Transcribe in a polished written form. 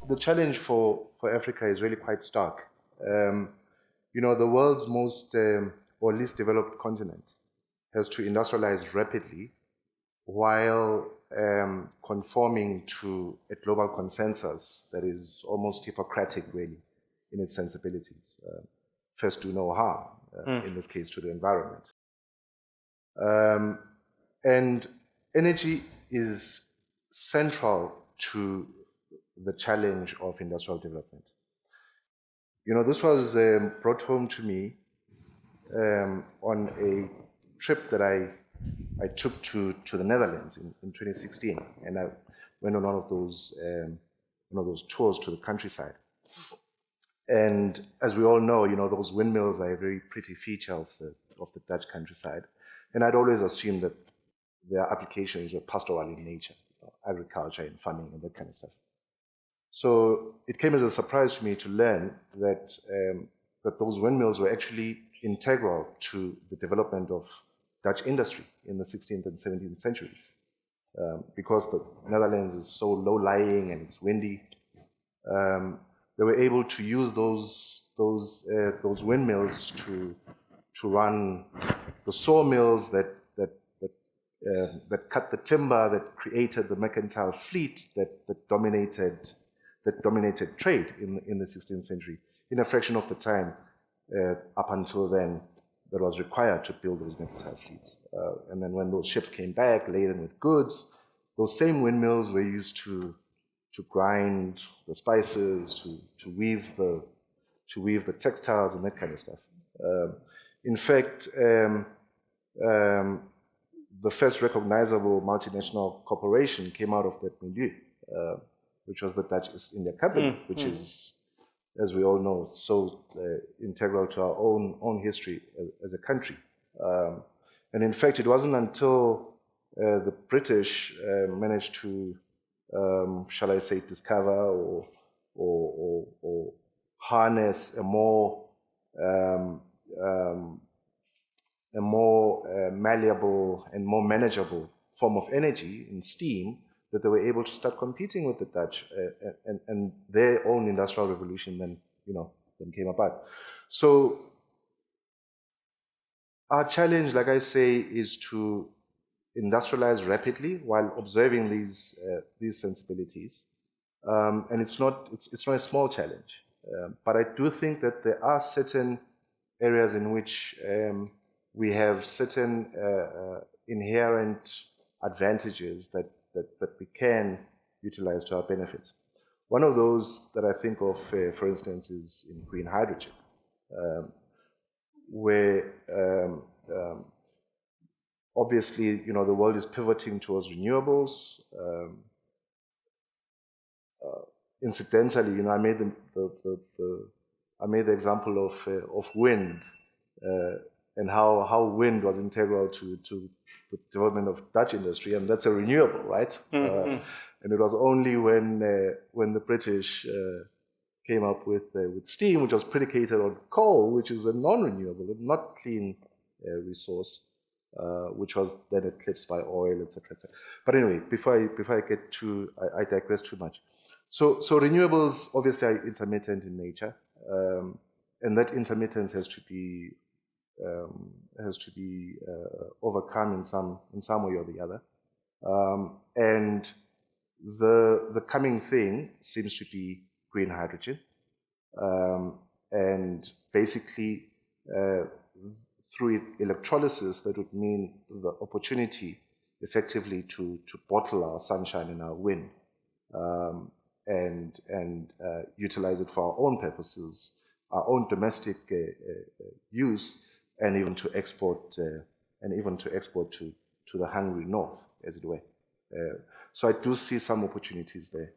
the challenge for Africa is really quite stark. The world's most or least developed continent has to industrialize rapidly while conforming to a global consensus that is almost Hippocratic, really, in its sensibilities. First, do no harm, in this case, to the environment. And energy is central to the challenge of industrial development. This was brought home to me on a trip that I took to the Netherlands in 2016, and I went on one of those tours to the countryside. And as we all know, those windmills are a very pretty feature of the Dutch countryside. And I'd always assumed that their applications were pastoral in nature, agriculture and farming and that kind of stuff. So it came as a surprise to me to learn that those windmills were actually integral to the development of Dutch industry in the 16th and 17th centuries. Because the Netherlands is so low-lying and it's windy, they were able to use those windmills to run the sawmills that cut the timber, that created the mercantile fleet that dominated trade in the 16th century in a fraction of the time up until then that was required to build those mercantile fleets. And then when those ships came back laden with goods, those same windmills were used to grind the spices, to weave the textiles and that kind of stuff. In fact, the first recognizable multinational corporation came out of that milieu, which was the Dutch East India Company, which is, as we all know, so integral to our own history as a country. And in fact, it wasn't until the British managed to, shall I say, discover or harness a more malleable and more manageable form of energy in steam, that they were able to start competing with the Dutch, and their own industrial revolution then came about. So our challenge, like I say, is to industrialize rapidly while observing these sensibilities, and it's not a small challenge. But I do think that there are certain areas in which we have certain inherent advantages that we can utilize to our benefit. One of those that I think of, for instance, is in green hydrogen, where obviously, the world is pivoting towards renewables. Incidentally, I made the example of wind and how wind was integral to the development of Dutch industry, and that's a renewable, right? And it was only when the British came up with steam, which was predicated on coal, which is a non-renewable and not clean resource, which was then eclipsed by oil, etc., etc. But anyway, before I get too, I digress too much. So renewables obviously are intermittent in nature, and that intermittence has to be overcome in some way or the other. And the coming thing seems to be green hydrogen, and basically through electrolysis, that would mean the opportunity effectively to bottle our sunshine and our wind, and utilize it for our own purposes, our own domestic use, and even to export to the hungry north, as it were. So I do see some opportunities there.